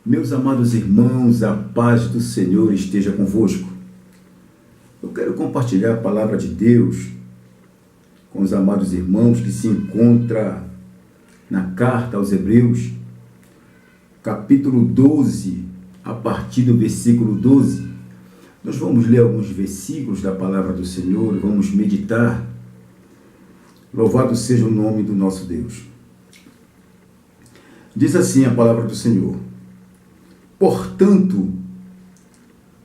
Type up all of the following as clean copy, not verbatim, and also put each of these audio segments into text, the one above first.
Meus amados irmãos, a paz do Senhor esteja convosco. Eu quero compartilhar a palavra de Deus com os amados irmãos que se encontra na carta aos Hebreus, capítulo 12, a partir do versículo 12. Nós vamos ler alguns versículos da palavra do Senhor e vamos meditar. Louvado seja o nome do nosso Deus. Diz assim a palavra do Senhor: portanto,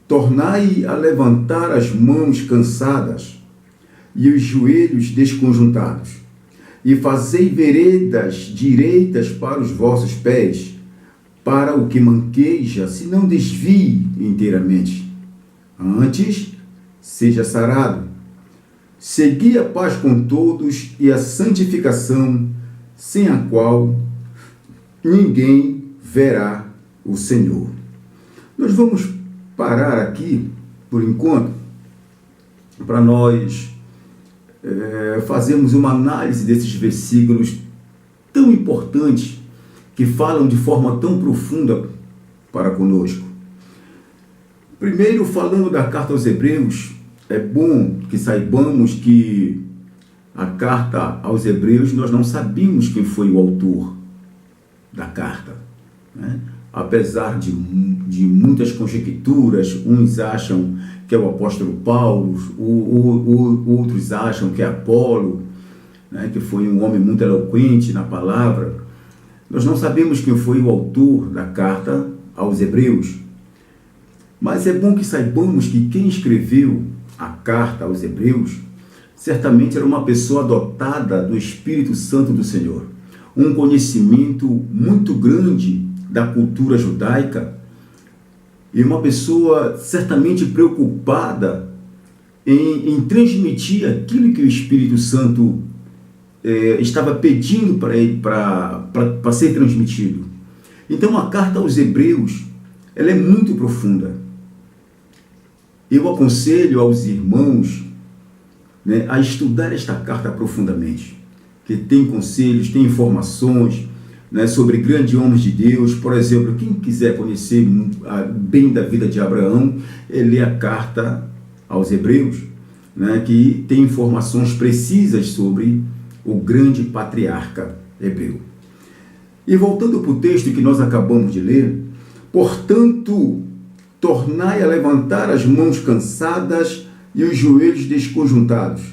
tornai a levantar as mãos cansadas e os joelhos desconjuntados, e fazei veredas direitas para os vossos pés, para o que manqueja se não desvie inteiramente. Antes, seja sarado. Segui a paz com todos e a santificação, sem a qual ninguém verá o Senhor. Nós vamos parar aqui, por enquanto, para nós fazermos uma análise desses versículos tão importantes, que falam de forma tão profunda para conosco. Primeiro, falando da carta aos Hebreus, é bom que saibamos que a carta aos Hebreus, nós não sabíamos quem foi o autor da carta, né? Apesar de muitas conjecturas, uns acham que é o apóstolo Paulo, outros acham que é Apolo, né, que foi um homem muito eloquente na palavra. Nós não sabemos quem foi o autor da carta aos Hebreus, mas é bom que saibamos que quem escreveu a carta aos Hebreus certamente era uma pessoa dotada do Espírito Santo do Senhor, um conhecimento muito grande da cultura judaica e uma pessoa certamente preocupada em transmitir aquilo que o Espírito Santo estava pedindo para ele para ser transmitido. Então a carta aos Hebreus, ela é muito profunda. Eu aconselho aos irmãos, né, a estudar esta carta profundamente, que tem conselhos, tem informações, né, sobre grandes homens de Deus. Por exemplo, quem quiser conhecer bem da vida de Abraão, lê a carta aos Hebreus, né, que tem informações precisas sobre o grande patriarca hebreu. E voltando para o texto que nós acabamos de ler, portanto, tornai a levantar as mãos cansadas e os joelhos desconjuntados,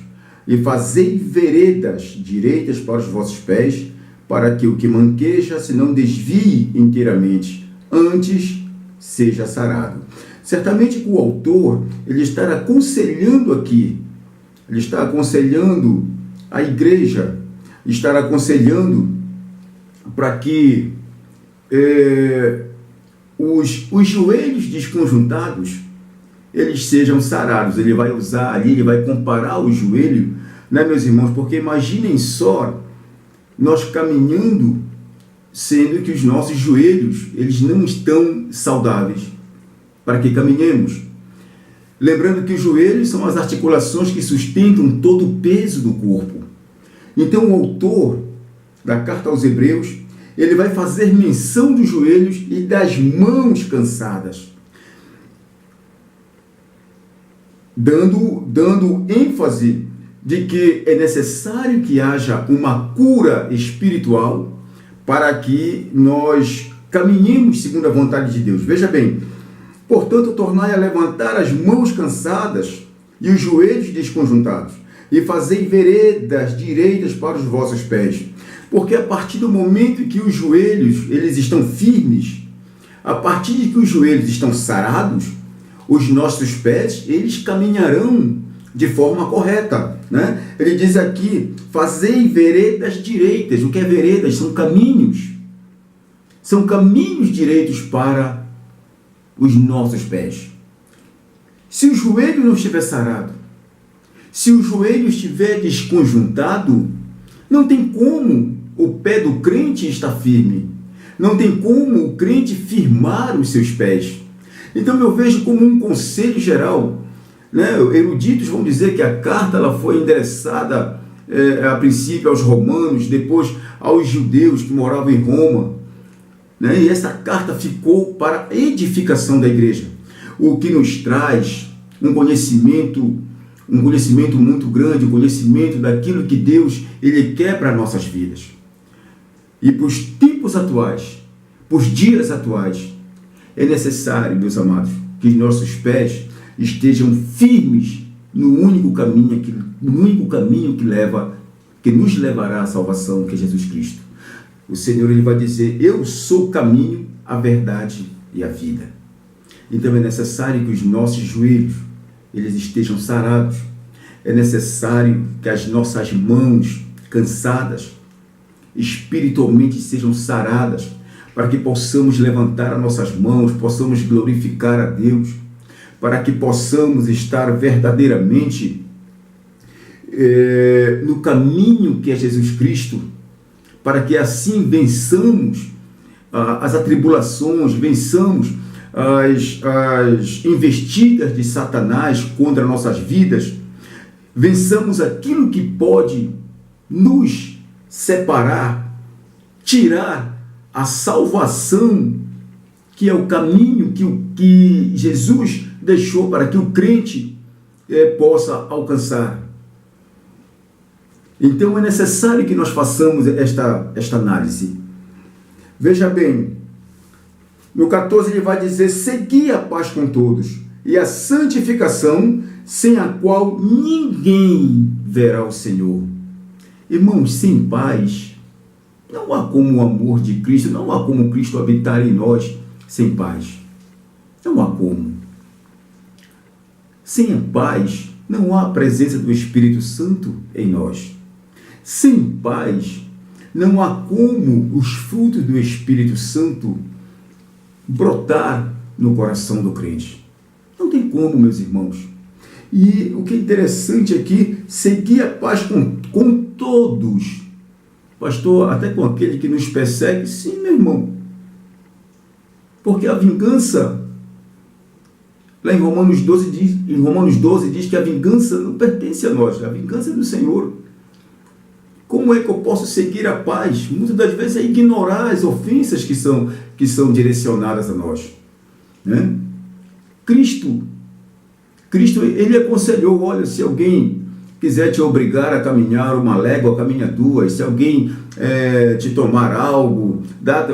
e fazei veredas direitas para os vossos pés, para que o que manqueja se não desvie inteiramente, antes seja sarado. Certamente que o autor, ele está aconselhando aqui, ele está aconselhando a igreja, está aconselhando para que os joelhos desconjuntados, eles sejam sarados. Ele vai usar ali, ele vai comparar o joelho, né, meus irmãos? Porque imaginem só, nós caminhando, sendo que os nossos joelhos, eles não estão saudáveis. Para que caminhemos? Lembrando que os joelhos são as articulações que sustentam todo o peso do corpo. Então o autor da carta aos Hebreus, ele vai fazer menção dos joelhos e das mãos cansadas, dando ênfase de que é necessário que haja uma cura espiritual para que nós caminhemos segundo a vontade de Deus. Veja bem, portanto, tornai a levantar as mãos cansadas e os joelhos desconjuntados, e fazei veredas direitas para os vossos pés. Porque a partir do momento em que os joelhos eles estão firmes, a partir de que os joelhos estão sarados, os nossos pés, eles caminharão de forma correta, né? Ele diz aqui, fazei veredas direitas. O que é veredas? São caminhos. São caminhos direitos para os nossos pés. Se o joelho não estiver sarado, se o joelho estiver desconjuntado, não tem como o pé do crente estar firme. Não tem como o crente firmar os seus pés. Então eu vejo como um conselho geral, né? Eruditos vão dizer que a carta ela foi endereçada a princípio aos romanos, depois aos judeus que moravam em Roma. né? E essa carta ficou para a edificação da igreja, o que nos traz um conhecimento muito grande, um conhecimento daquilo que Deus ele quer para nossas vidas. E para os tempos atuais, para os dias atuais, é necessário, meus amados, que os nossos pés estejam firmes no único caminho que nos levará à salvação, que é Jesus Cristo. O Senhor ele vai dizer: eu sou o caminho, a verdade e a vida. Então é necessário que os nossos joelhos eles estejam sarados. É necessário que as nossas mãos cansadas espiritualmente sejam saradas, para que possamos levantar as nossas mãos, possamos glorificar a Deus, para que possamos estar verdadeiramente no caminho que é Jesus Cristo, para que assim vençamos as atribulações, vençamos as investidas de Satanás contra nossas vidas, vençamos aquilo que pode nos separar, tirar a salvação, que é o caminho que Jesus deixou para que o crente possa alcançar. Então é necessário que nós façamos esta análise. Veja bem, no 14 ele vai dizer: segui a paz com todos e a santificação, sem a qual ninguém verá o Senhor. Irmãos, sem paz, não há como o amor de Cristo, não há como Cristo habitar em nós sem paz. Não há como. Sem a paz, não há a presença do Espírito Santo em nós. Sem paz, não há como os frutos do Espírito Santo brotar no coração do crente. Não tem como, meus irmãos. E o que é interessante aqui, seguir a paz com todos. Pastor, até com aquele que nos persegue? Sim, meu irmão. Porque a vingança, lá em Romanos 12 diz que a vingança não pertence a nós, a vingança é do Senhor. Como é que eu posso seguir a paz? Muitas das vezes é ignorar as ofensas que são direcionadas a nós, né? Cristo, ele aconselhou: olha, se alguém quiser te obrigar a caminhar uma légua, caminha duas. Se alguém te tomar algo,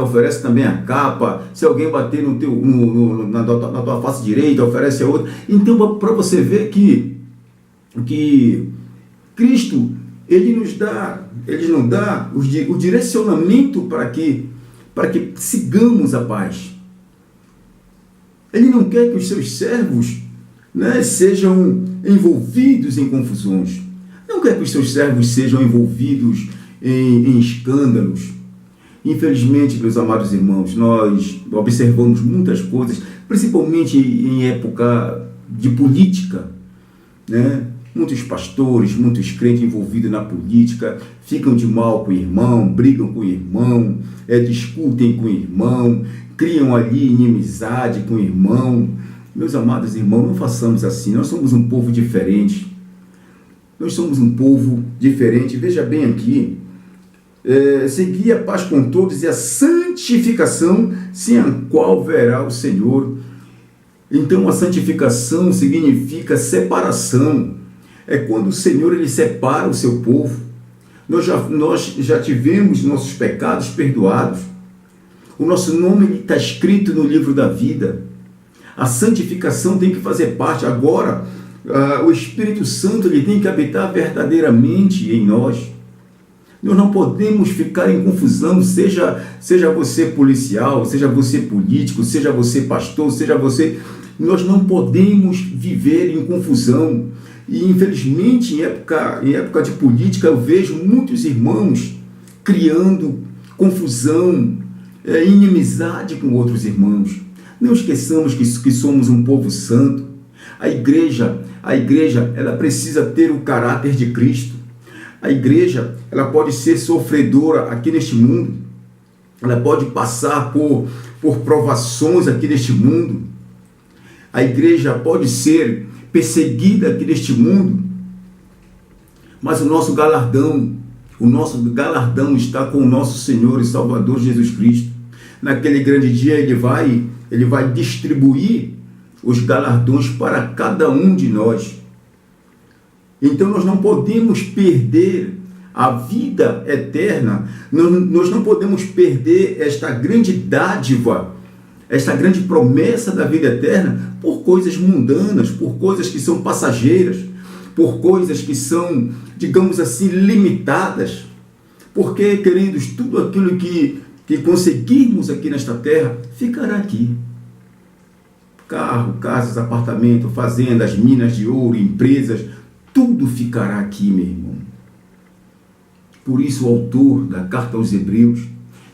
oferece também a capa. Se alguém bater na tua face direita, oferece a outra. Então, para você ver que Cristo, ele nos dá o direcionamento para que sigamos a paz. Ele não quer que os seus servos, né, sejam envolvidos em confusões. Não quer que os seus servos sejam envolvidos em escândalos. Infelizmente, meus amados irmãos, nós observamos muitas coisas, principalmente em época de política, né? Muitos pastores, muitos crentes envolvidos na política ficam de mal com o irmão, brigam com o irmão, discutem com o irmão, criam ali inimizade com o irmão. Meus amados irmãos, não façamos assim. Nós somos um povo diferente. Veja bem aqui. Seguir a paz com todos e a santificação, sem a qual verá o Senhor. Então, a santificação significa separação. É quando o Senhor ele separa o seu povo. Nós já tivemos nossos pecados perdoados. O nosso nome está escrito no livro da vida. A santificação tem que fazer parte. Agora, o Espírito Santo ele tem que habitar verdadeiramente em nós. Nós não podemos ficar em confusão, seja você policial, seja você político, seja você pastor, seja você... Nós não podemos viver em confusão. E, infelizmente, em época de política, eu vejo muitos irmãos criando confusão, inimizade com outros irmãos. Não esqueçamos que somos um povo santo. A igreja, ela precisa ter o caráter de Cristo. A igreja, ela pode ser sofredora aqui neste mundo. Ela pode passar por provações aqui neste mundo. A igreja pode ser perseguida aqui neste mundo. Mas o nosso galardão está com o nosso Senhor e Salvador Jesus Cristo. naquele grande dia ele vai distribuir os galardões para cada um de nós. Então nós não podemos perder a vida eterna, nós não podemos perder esta grande dádiva, esta grande promessa da vida eterna por coisas mundanas, por coisas que são passageiras, por coisas que são, digamos assim, limitadas. Porque, queridos, tudo aquilo que conseguirmos aqui nesta terra ficará aqui. Carro, casas, apartamento, fazendas, minas de ouro, empresas, tudo ficará aqui, meu irmão. Por isso o autor da carta aos Hebreus,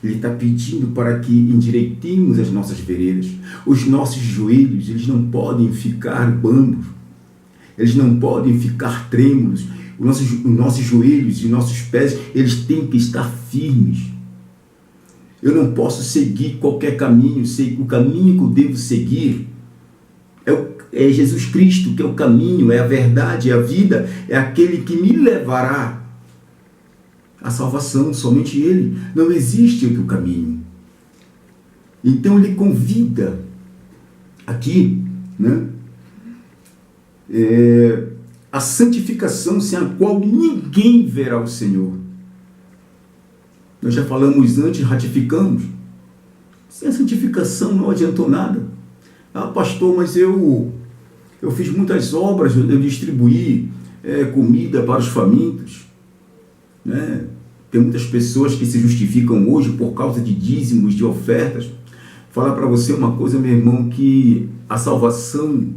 ele está pedindo para que endireitemos as nossas veredas. Os nossos joelhos, eles não podem ficar bambos, eles não podem ficar trêmulos. Os nossos joelhos e nossos pés, eles têm que estar firmes. Eu não posso seguir qualquer caminho, o caminho que eu devo seguir é Jesus Cristo, que é o caminho, é a verdade, é a vida, é aquele que me levará à salvação, somente Ele. Não existe outro caminho. Então Ele convida aqui, né, a santificação sem a qual ninguém verá o Senhor. Nós já falamos antes, ratificamos. Sem a santificação não adiantou nada. Ah, pastor, mas eu fiz muitas obras, eu distribuí comida para os famintos, né? Tem muitas pessoas que se justificam hoje por causa de dízimos, de ofertas. Falar para você uma coisa, meu irmão, que a salvação,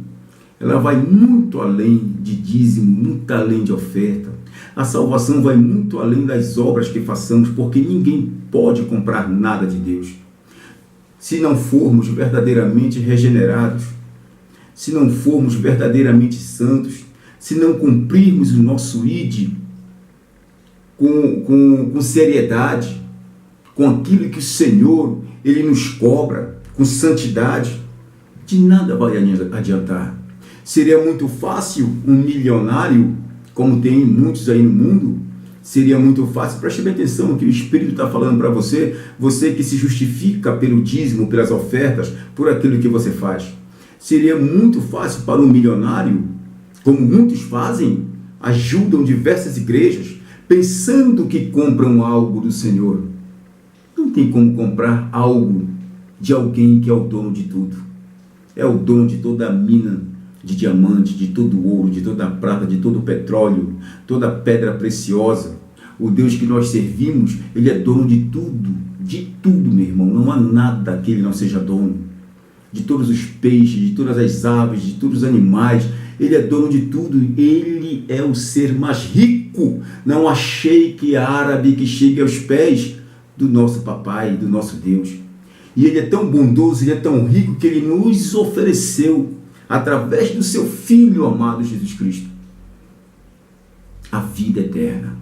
ela vai muito além de dízimo, muito além de oferta. A salvação vai muito além das obras que façamos, porque ninguém pode comprar nada de Deus. Se não formos verdadeiramente regenerados, se não formos verdadeiramente santos, se não cumprirmos o nosso ID com seriedade, com aquilo que o Senhor Ele nos cobra, com santidade, de nada vai adiantar. Seria muito fácil um milionário, como tem muitos aí no mundo, seria muito fácil, preste bem atenção que o Espírito está falando para você, você que se justifica pelo dízimo, pelas ofertas, por aquilo que você faz. Seria muito fácil para um milionário, como muitos fazem, ajudam diversas igrejas, pensando que compram algo do Senhor. Não tem como comprar algo de alguém que é o dono de tudo. É o dono de toda a mina de diamante, de todo o ouro, de toda a prata, de todo o petróleo, toda a pedra preciosa. O Deus que nós servimos, Ele é dono de tudo, meu irmão. Não há nada que Ele não seja dono. De todos os peixes, de todas as aves, de todos os animais, Ele é dono de tudo. Ele é o ser mais rico. Não há sheik árabe que chegue aos pés do nosso papai, do nosso Deus. E Ele é tão bondoso, Ele é tão rico, que Ele nos ofereceu, através do seu Filho amado Jesus Cristo, a vida eterna.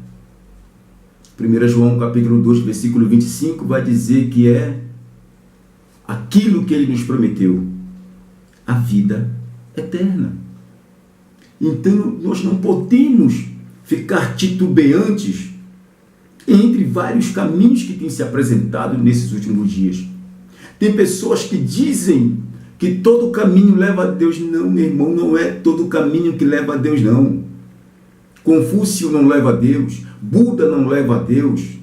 1 João capítulo 2, versículo 25, vai dizer que é aquilo que Ele nos prometeu, a vida eterna. Então, nós não podemos ficar titubeantes entre vários caminhos que têm se apresentado nesses últimos dias. Tem pessoas que dizem que todo caminho leva a Deus. Não, meu irmão, não é todo caminho que leva a Deus, não. Confúcio não leva a Deus, Buda não leva a Deus.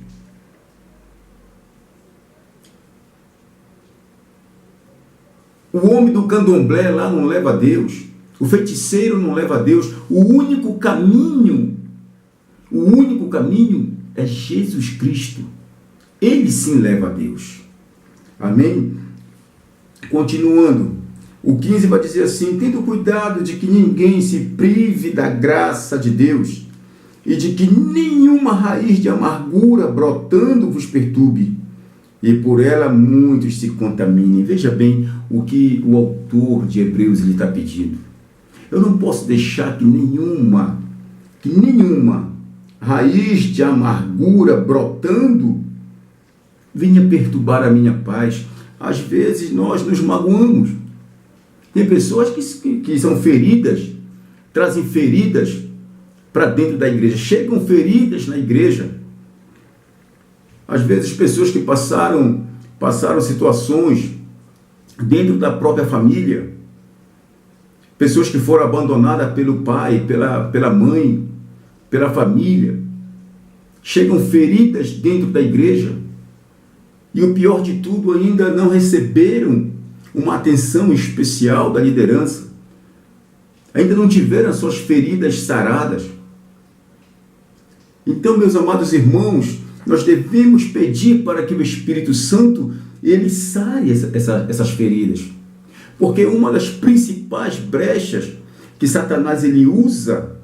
O homem do candomblé lá não leva a Deus, o feiticeiro não leva a Deus. O único caminho é Jesus Cristo. Ele sim leva a Deus. Amém? Continuando, o 15 vai dizer assim: tendo cuidado de que ninguém se prive da graça de Deus e de que nenhuma raiz de amargura brotando vos perturbe, e por ela muitos se contaminem. Veja bem o que o autor de Hebreus está pedindo. Eu não posso deixar que nenhuma raiz de amargura brotando venha perturbar a minha paz. Às vezes nós nos magoamos. Tem pessoas que são feridas, trazem feridas para dentro da igreja, chegam feridas na igreja. Às vezes pessoas que passaram passaram situações dentro da própria família, pessoas que foram abandonadas pelo pai, pela mãe, pela família, chegam feridas dentro da igreja, e o pior de tudo, ainda não receberam uma atenção especial da liderança, ainda não tiveram as suas feridas saradas. Então, meus amados irmãos, nós devemos pedir para que o Espírito Santo, ele sare essas feridas. Porque uma das principais brechas que Satanás ele usa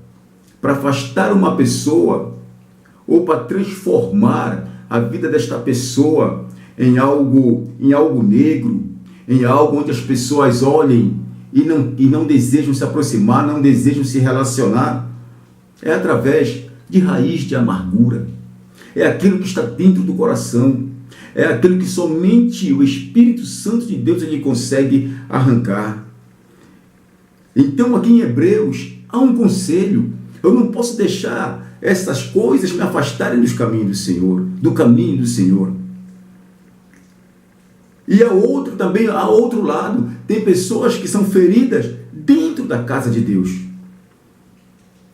para afastar uma pessoa ou para transformar a vida desta pessoa em algo negro, em algo onde as pessoas olhem e não desejam se aproximar, não desejam se relacionar, é através de raiz de amargura. É aquilo que está dentro do coração, é aquilo que somente o Espírito Santo de Deus ele consegue arrancar. Então, aqui em Hebreus, há um conselho. Eu não posso deixar essas coisas me afastarem dos caminhos do Senhor, do caminho do Senhor. E há outro lado, tem pessoas que são feridas dentro da casa de Deus.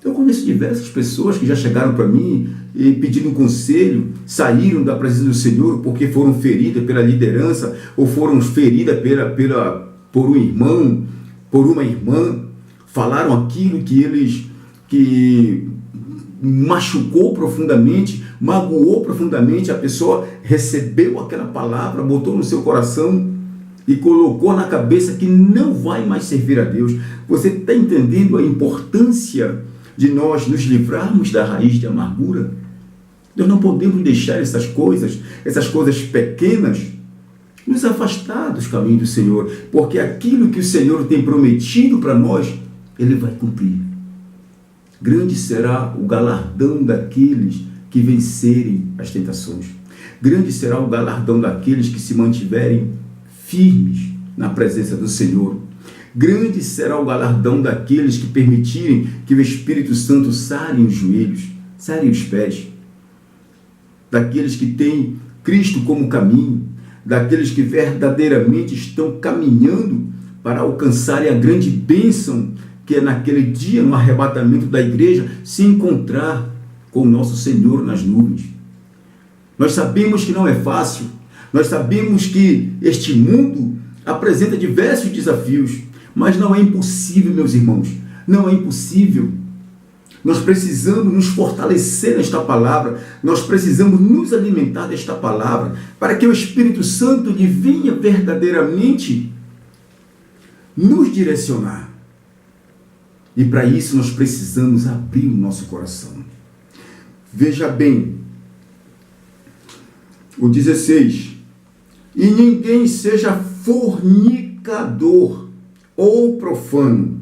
Eu conheço diversas pessoas que já chegaram para mim e pedindo um conselho, saíram da presença do Senhor porque foram feridas pela liderança ou foram feridas por um irmão, por uma irmã, falaram aquilo que machucou profundamente, magoou profundamente, a pessoa recebeu aquela palavra, botou no seu coração e colocou na cabeça que não vai mais servir a Deus. Você está entendendo a importância de nós nos livrarmos da raiz de amargura? Nós não podemos deixar essas coisas pequenas, nos afastar dos caminhos do Senhor, porque aquilo que o Senhor tem prometido para nós, Ele vai cumprir. Grande será o galardão daqueles que vencerem as tentações. Grande será o galardão daqueles que se mantiverem firmes na presença do Senhor. Grande será o galardão daqueles que permitirem que o Espírito Santo sare os joelhos, sare os pés. Daqueles que têm Cristo como caminho, daqueles que verdadeiramente estão caminhando para alcançarem a grande bênção que é naquele dia, no arrebatamento da igreja, se encontrar com o nosso Senhor nas nuvens. Nós sabemos que não é fácil, nós sabemos que este mundo apresenta diversos desafios, mas não é impossível, meus irmãos, não é impossível. Nós precisamos nos fortalecer nesta palavra, nós precisamos nos alimentar desta palavra, para que o Espírito Santo lhe venha verdadeiramente nos direcionar. E para isso nós precisamos abrir o nosso coração. Veja bem, o 16. E ninguém seja fornicador ou profano,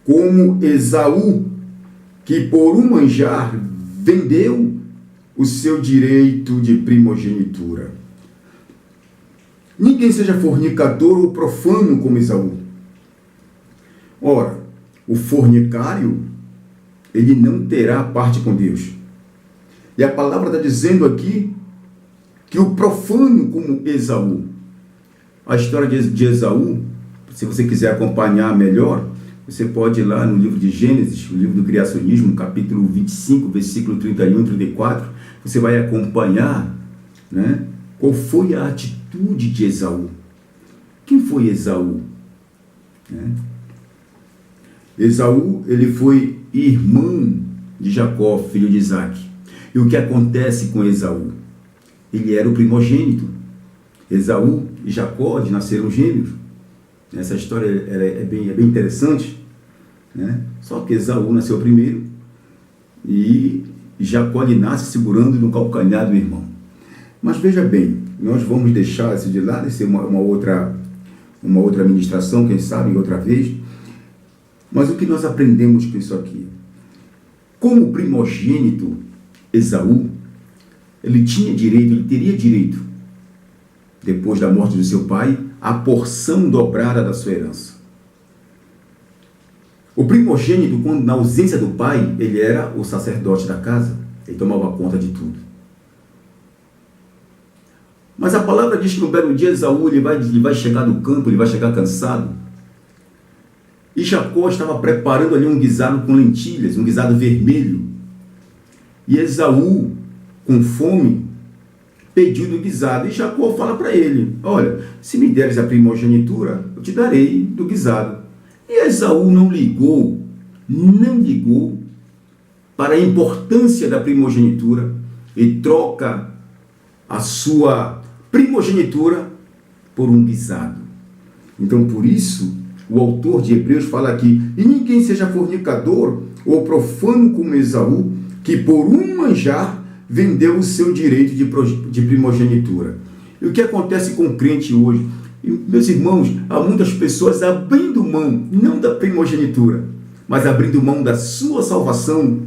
como Esaú, que por um manjar vendeu o seu direito de primogenitura. Ninguém seja fornicador ou profano como Esaú. Ora, o fornicário, ele não terá parte com Deus. E a palavra está dizendo aqui que o profano como Esaú. A história de Esaú, se você quiser acompanhar melhor, você pode ir lá no livro de Gênesis, o livro do criacionismo, capítulo 25, versículo 31 e 34, você vai acompanhar, né, qual foi a atitude de Esaú. Quem foi Esaú? Esaú, ele foi irmão de Jacó, filho de Isaac. E o que acontece com Esaú? Ele era o primogênito. Esaú e Jacó nasceram gêmeos. Essa história é bem interessante, né? Só que Esaú nasceu primeiro e Jacó lhe nasce segurando no calcanhar do irmão. Mas veja bem, nós vamos deixar isso de lado, isso é uma outra ministração, quem sabe, outra vez. Mas o que nós aprendemos com isso aqui? Como primogênito, Esaú, ele teria direito, depois da morte do seu pai, à porção dobrada da sua herança. O primogênito, quando na ausência do pai, ele era o sacerdote da casa, ele tomava conta de tudo. Mas a palavra diz que um belo dia Esaú ele vai chegar do campo, ele vai chegar cansado. E Jacó estava preparando ali um guisado com lentilhas, um guisado vermelho. E Esaú, com fome, pediu do guisado. E Jacó fala para ele: olha, se me deres a primogenitura, eu te darei do guisado. E Esaú não ligou para a importância da primogenitura e troca a sua primogenitura por um guisado. Então, por isso, o autor de Hebreus fala aqui: e ninguém seja fornicador ou profano como Esaú, que por um manjar vendeu o seu direito de primogenitura. E o que acontece com o crente hoje? Meus irmãos, há muitas pessoas abrindo mão, não da primogenitura, mas abrindo mão da sua salvação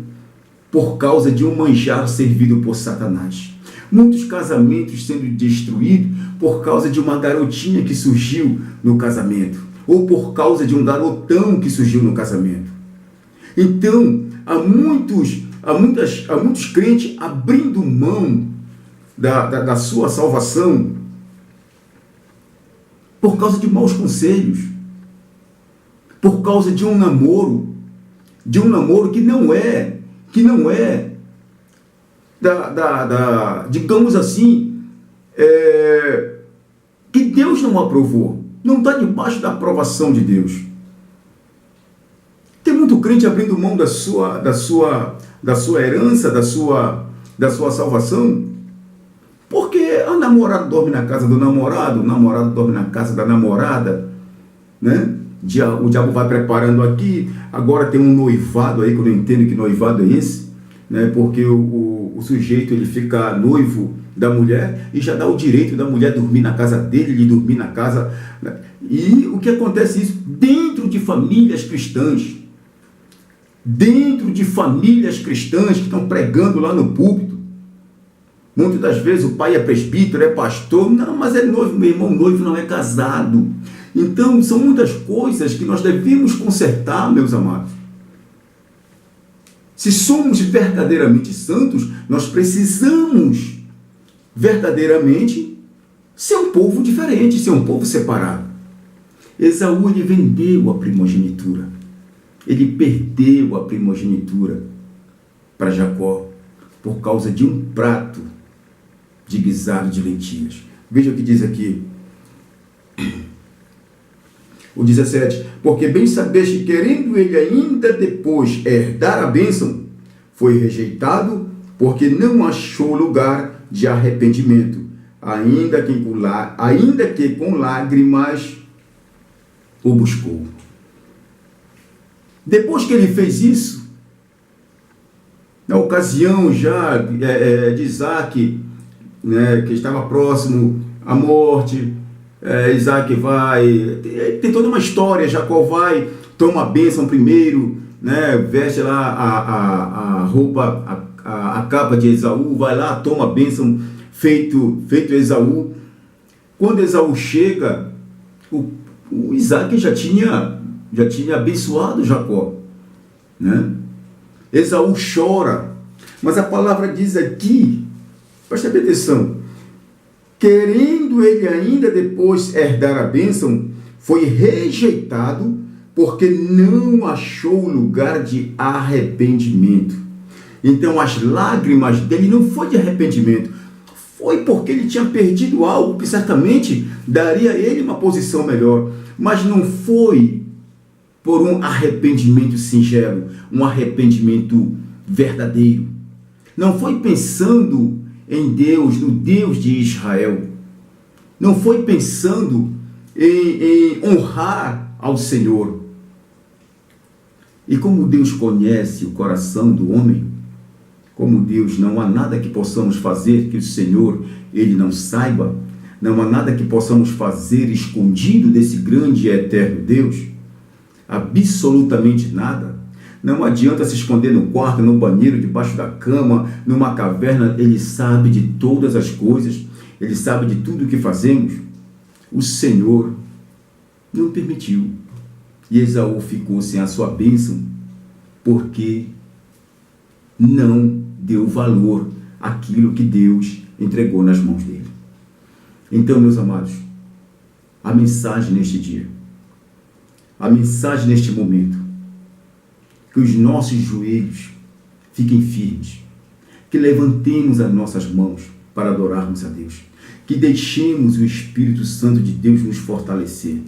por causa de um manjar servido por Satanás. Muitos casamentos sendo destruídos por causa de uma garotinha que surgiu no casamento, ou por causa de um garotão que surgiu no casamento. Então, há muitos crentes abrindo mão da sua salvação por causa de maus conselhos, por causa de um namoro que não é digamos assim, que Deus não aprovou, não está debaixo da aprovação de Deus. Tem muito crente abrindo mão da sua herança, da sua salvação, porque a namorada dorme na casa do namorado, o namorado dorme na casa da namorada, né? O diabo vai preparando aqui, agora tem um noivado aí, que eu não entendo que noivado é esse, né? Porque o sujeito ele fica noivo da mulher e já dá o direito da mulher dormir na casa dele, ele dormir na casa, né? E o que acontece isso dentro de famílias cristãs, que estão pregando lá no púlpito. Muitas das vezes o pai é presbítero, é pastor, não, mas é noivo, meu irmão, noivo não é casado. Então são muitas coisas que nós devemos consertar, meus amados. Se somos verdadeiramente santos, nós precisamos verdadeiramente ser um povo diferente, ser um povo separado. Esaú, ele vendeu a primogenitura. Ele perdeu a primogenitura para Jacó por causa de um prato de guisado de lentilhas. Veja o que diz aqui. O 17. Porque bem sabeste que, querendo ele ainda depois herdar a bênção, foi rejeitado, porque não achou lugar de arrependimento, ainda que com lágrimas o buscou. Depois que ele fez isso, na ocasião já de Isaac, né, que estava próximo à morte, Isaac vai, tem toda uma história, Jacó vai, toma a bênção primeiro, né, veste lá a roupa, a capa de Esaú, vai lá, toma a bênção, feito Esaú. Quando Esaú chega, o Isaac já tinha abençoado Jacó, né? Esaú chora, mas a palavra diz aqui, preste atenção, querendo ele ainda depois herdar a bênção, foi rejeitado, porque não achou lugar de arrependimento. Então as lágrimas dele não foi de arrependimento, foi porque ele tinha perdido algo que certamente daria a ele uma posição melhor, mas não foi por um arrependimento singelo, um arrependimento verdadeiro. Não foi pensando em Deus, no Deus de Israel. Não foi pensando em honrar ao Senhor. E como Deus conhece o coração do homem, como Deus, não há nada que possamos fazer que o Senhor, Ele não saiba, não há nada que possamos fazer escondido desse grande e eterno Deus, absolutamente nada. Não adianta se esconder no quarto, no banheiro, debaixo da cama, numa caverna. Ele sabe de todas as coisas, Ele sabe de tudo o que fazemos. O Senhor não permitiu. E Esaú ficou sem a sua bênção, porque não deu valor àquilo que Deus entregou nas mãos dele. Então, meus amados, a mensagem neste dia, a mensagem neste momento, que os nossos joelhos fiquem firmes, que levantemos as nossas mãos para adorarmos a Deus, que deixemos o Espírito Santo de Deus nos fortalecer.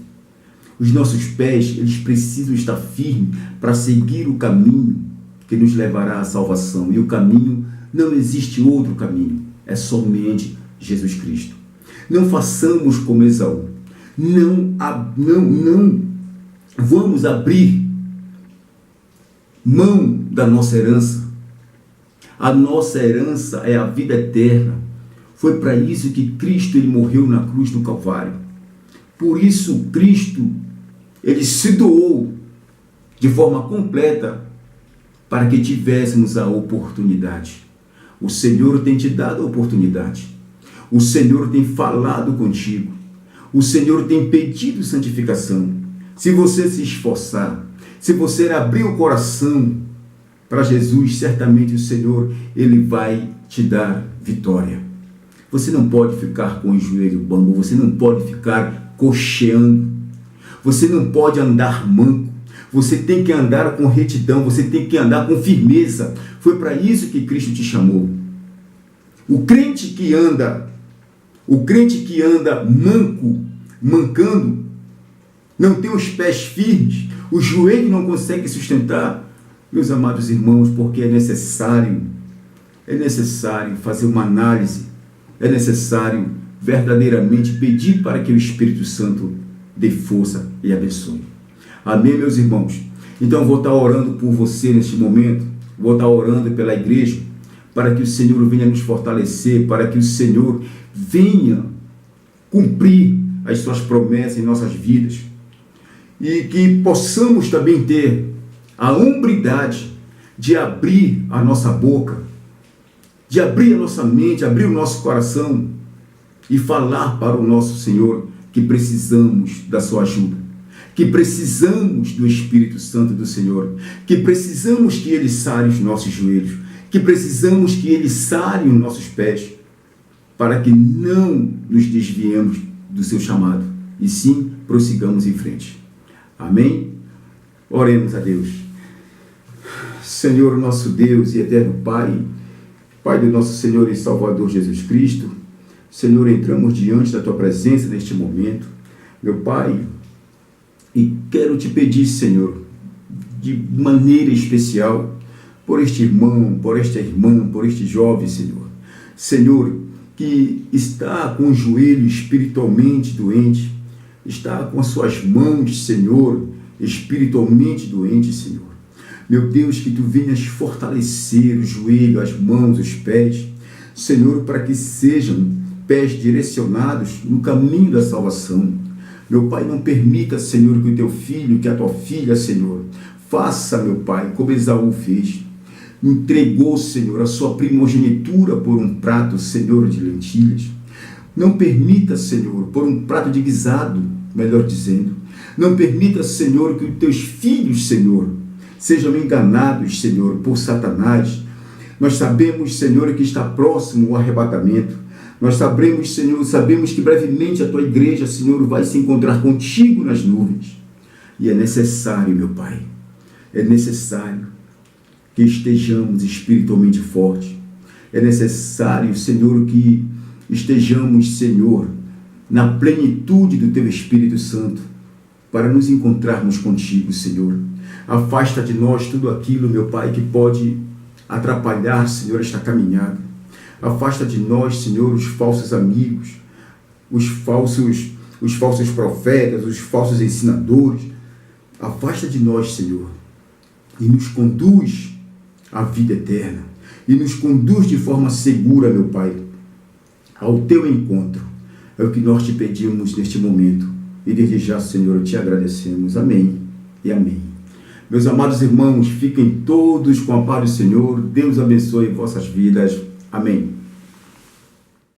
Os nossos pés, eles precisam estar firmes para seguir o caminho que nos levará à salvação. E o caminho, não existe outro caminho, é somente Jesus Cristo. Não façamos como Esaú. Não vamos abrir mão da nossa herança. A nossa herança é a vida eterna. Foi para isso que Cristo ele morreu na cruz do Calvário. Por isso Cristo ele se doou de forma completa para que tivéssemos a oportunidade. O Senhor tem te dado a oportunidade. O Senhor tem falado contigo. O Senhor tem pedido santificação. Se você se esforçar, se você abrir o coração para Jesus, certamente o Senhor ele vai te dar vitória. Você não pode ficar com o joelho bambo, você não pode ficar cocheando, você não pode andar manco, você tem que andar com retidão, você tem que andar com firmeza. Foi para isso que Cristo te chamou. O crente que anda mancando, não tem os pés firmes, o joelho não consegue sustentar, meus amados irmãos, porque é necessário fazer uma análise, é necessário verdadeiramente pedir para que o Espírito Santo dê força e abençoe. Amém, meus irmãos? Então vou estar orando por você neste momento, vou estar orando pela igreja, para que o Senhor venha nos fortalecer, para que o Senhor venha cumprir as suas promessas em nossas vidas, e que possamos também ter a hombridade de abrir a nossa boca, de abrir a nossa mente, abrir o nosso coração e falar para o nosso Senhor que precisamos da sua ajuda, que precisamos do Espírito Santo do Senhor, que precisamos que Ele sare os nossos joelhos, que precisamos que Ele sare os nossos pés, para que não nos desviemos do seu chamado, e sim prossigamos em frente. Amém? Oremos a Deus. Senhor, nosso Deus e eterno Pai, Pai do nosso Senhor e Salvador Jesus Cristo, Senhor, entramos diante da Tua presença neste momento, meu Pai, e quero te pedir, Senhor, de maneira especial, por este irmão, por esta irmã, por este jovem, Senhor. Senhor, que está com o joelho espiritualmente doente, está com as suas mãos, Senhor, espiritualmente doente, Senhor. Meu Deus, que Tu venhas fortalecer o joelho, as mãos, os pés, Senhor, para que sejam pés direcionados no caminho da salvação. Meu Pai, não permita, Senhor, que o Teu filho, que a Tua filha, Senhor, faça, meu Pai, como Esaú fez. Entregou, Senhor, a sua primogenitura por um prato, Senhor, de lentilhas. Não permita, Senhor, por um prato de guisado, melhor dizendo. Não permita, Senhor, que os Teus filhos, Senhor, sejam enganados, Senhor, por Satanás. Nós sabemos, Senhor, que está próximo o arrebatamento. Nós sabemos, Senhor, que brevemente a Tua igreja, Senhor, vai se encontrar contigo nas nuvens. E é necessário, meu Pai, é necessário que estejamos espiritualmente fortes. É necessário, Senhor, que estejamos, Senhor, na plenitude do Teu Espírito Santo, para nos encontrarmos contigo, Senhor. Afasta de nós tudo aquilo, meu Pai, que pode atrapalhar, Senhor, esta caminhada. Afasta de nós, Senhor, os falsos amigos, os falsos profetas, os falsos ensinadores. Afasta de nós, Senhor, e nos conduz à vida eterna. E nos conduz de forma segura, meu Pai, ao Teu encontro. É o que nós te pedimos neste momento. E desde já, Senhor, te agradecemos. Amém e amém. Meus amados irmãos, fiquem todos com a paz do Senhor. Deus abençoe vossas vidas. Amém.